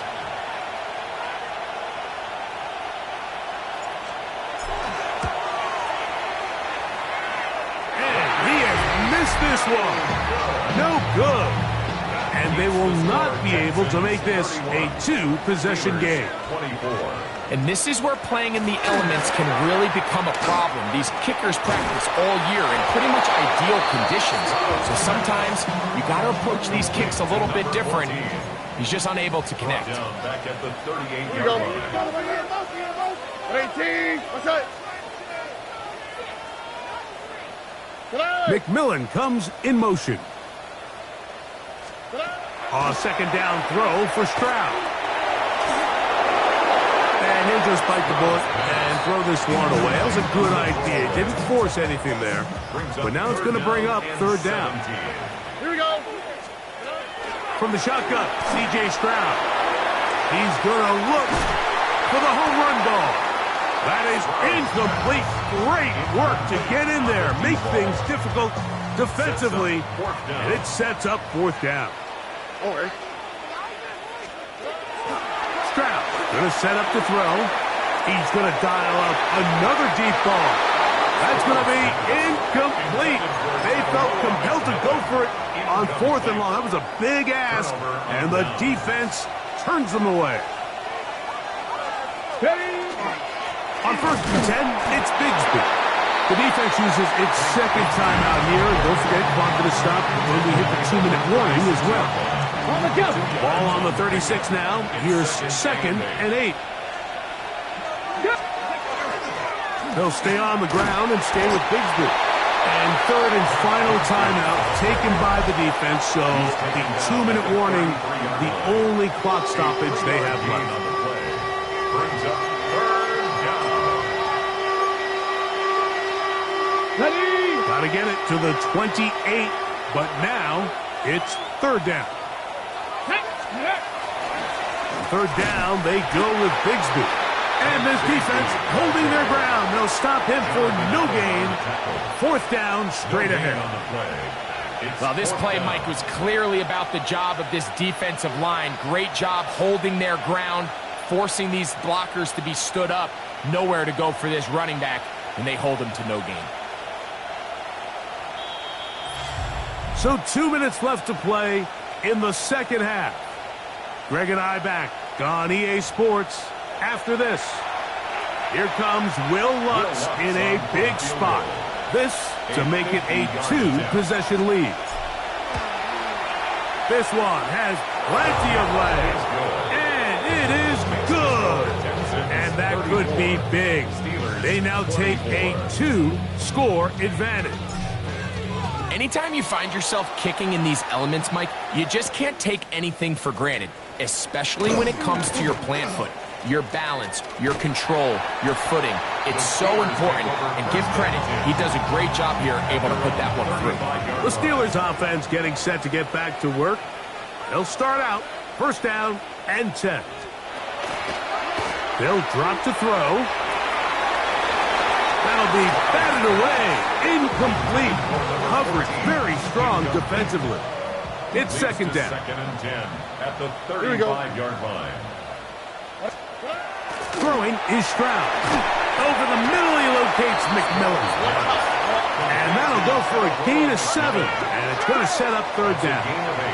And he has missed this one. No good. And they will not be able to make this a 2-possession game. 24. And this is where playing in the elements can really become a problem. These kickers practice all year in pretty much ideal conditions. So sometimes you got to approach these kicks a little bit different. He's just unable to connect. Back at the 38-yard line. 18. What's that? McMillan comes in motion. A 2nd down throw for Stroud. And he'll just bite the bullet and throw this one away. That was a good idea. Didn't force anything there. But now it's going to bring up 3rd down. Here we go. From the shotgun, C.J. Stroud. He's going to look for the home run ball. That is incomplete. Great work to get in there. Make things difficult defensively. And it sets up 4th down. Okay. Stroud going to set up to throw. He's going to dial up another deep ball. That's going to be incomplete. They felt compelled to go for it on 4th and long. That was a big ask, and the defense turns them away. On 1st and 10, it's Bigsby. The defense uses its second timeout here. Don't forget, clock to stop when we hit the 2-minute warning as well. Ball on the 36 now. Here's 2nd and 8. They'll stay on the ground and stay with Bigsby. And 3rd and final timeout taken by the defense. So the 2-minute warning, the only clock stoppage they have left. Brings up 3rd down. Ready? Got to get it to the 28, but now it's 3rd down. 3rd down, they go with Bigsby. And this defense holding their ground. They'll stop him for no gain. 4th down, straight ahead. Well, this play, Mike, was clearly about the job of this defensive line. Great job holding their ground, forcing these blockers to be stood up. Nowhere to go for this running back, and they hold him to no gain. So 2 minutes left to play in the second half. Greg and I back on EA Sports. After this, here comes Will Lutz in a big spot. This to make it a 2-possession lead. This one has plenty of legs, and it is good. And that could be big. They now take a 2-score advantage. Anytime you find yourself kicking in these elements, Mike, you just can't take anything for granted, especially when it comes to your plant foot. Your balance, your control, your footing. It's so important, and give credit, he does a great job here able to put that one through. The Steelers offense getting set to get back to work. They'll start out 1st down and 10. They'll drop to throw. That'll be batted away. Incomplete. Coverage very strong defensively. It's 2nd down. 2nd and 10 at the 35-yard line. Throwing is Stroud. Over the middle he locates McMillan. And that'll go for a gain of 7. And it's going to set up 3rd down. Gain of 8.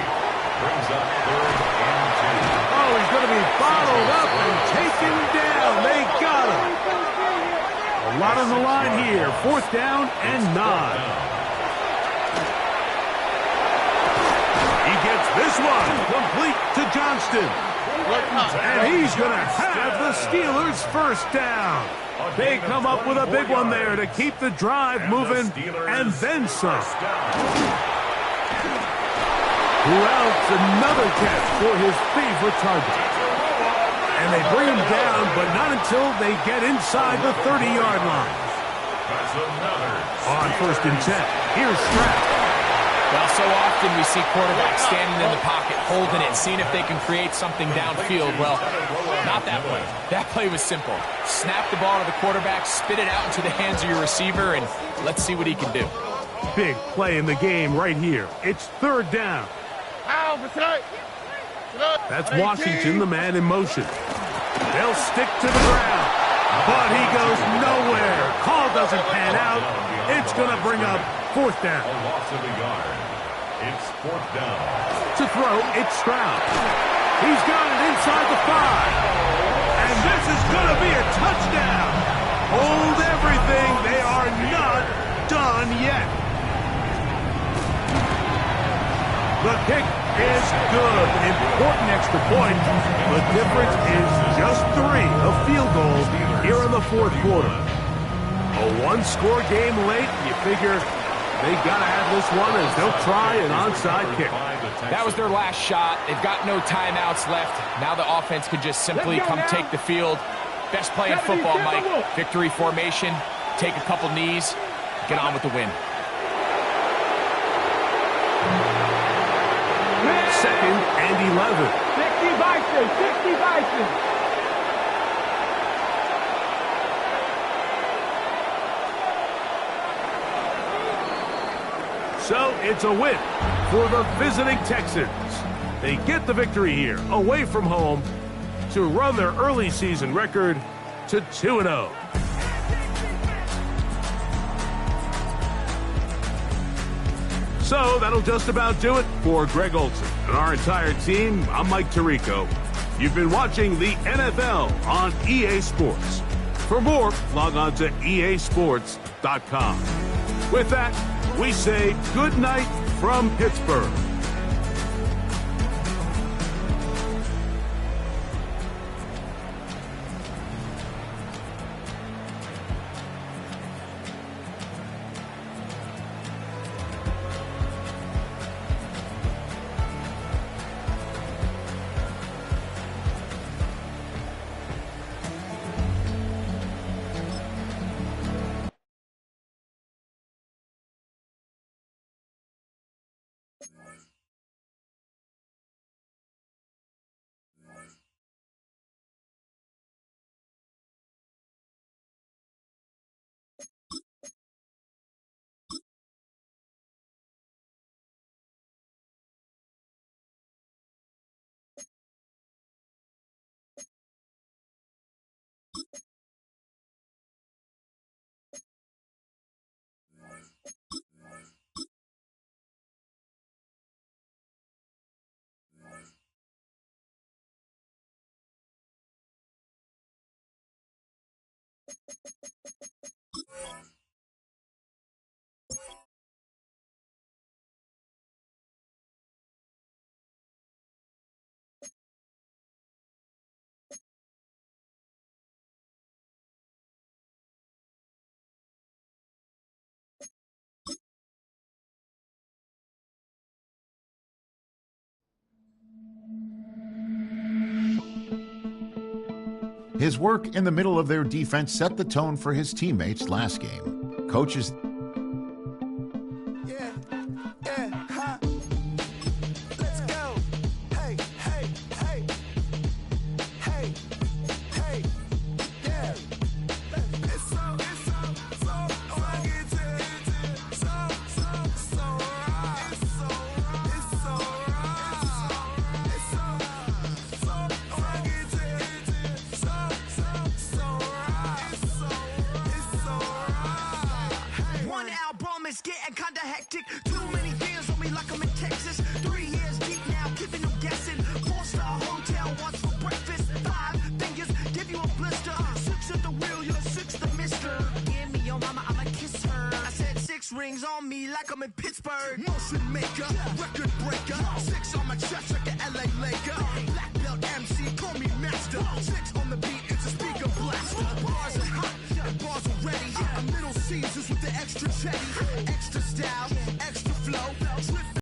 Brings up 3rd and 2. Oh, he's going to be bottled up and taken down. They got him. A lot on the line here. 4th down and 9. He gets this one complete to Johnston. And he's going to have the Steelers' 1st down. They come up with a big one there to keep the drive moving and then some. Who else? Another catch for his favorite target. And they bring him down, but not until they get inside the 30-yard line. On 1st and 10, here's Stroud. Well, so often we see quarterbacks standing in the pocket, holding it, seeing if they can create something downfield. Well, not that play. That play was simple. Snap the ball to the quarterback, spit it out into the hands of your receiver, and let's see what he can do. Big play in the game right here. It's 3rd down. That's Washington, the man in motion. They'll stick to the ground, but he goes nowhere. Call doesn't pan out. It's going to bring up 4th down. A loss of a yard. It's 4th down. To throw, it's Stroud. He's got it inside the 5. And this is going to be a touchdown. Hold everything. They are not done yet. The kick is good. Important extra point. The difference is just 3, a field goal here in the 4th quarter. A 1-score game late. You figure they got to have this one as they'll try an onside kick. That was their last shot. They've got no timeouts left. Now the offense could just simply come take the field. Best play in football, Mike. Victory formation. Take a couple knees. Get on with the win. 2nd and 11. 60 Bison, 60 Bison. So it's a win for the visiting Texans. They get the victory here, away from home, to run their early season record to 2-0. So that'll just about do it for Greg Olson and our entire team. I'm Mike Tirico. You've been watching the NFL on EA Sports. For more, log on to easports.com. With that, we say good night from Pittsburgh. His work in the middle of their defense set the tone for his teammates last game. Coaches. Let's go. Hey, hey, hey. Hey, hey, yeah. It's so rugged. So right. It's so rugged. It's so right. One album is getting kinda hectic. Too many fans on me like I'm in Texas. 3 years deep now, keeping them guessing. 4-star hotel, once for breakfast. 5 fingers, give you a blister. 6 at the wheel, you're 6 the mister. Give me your mama, I'ma kiss her. I said 6 rings on me like I'm in Pittsburgh. Motion maker, record breaker. 6 on my chest like an LA Laker. Black belt MC, call me master. 6 on the beat, it's a speaker blaster. Bars are hot, and bars are ready. A middle seasons with the extra chetty.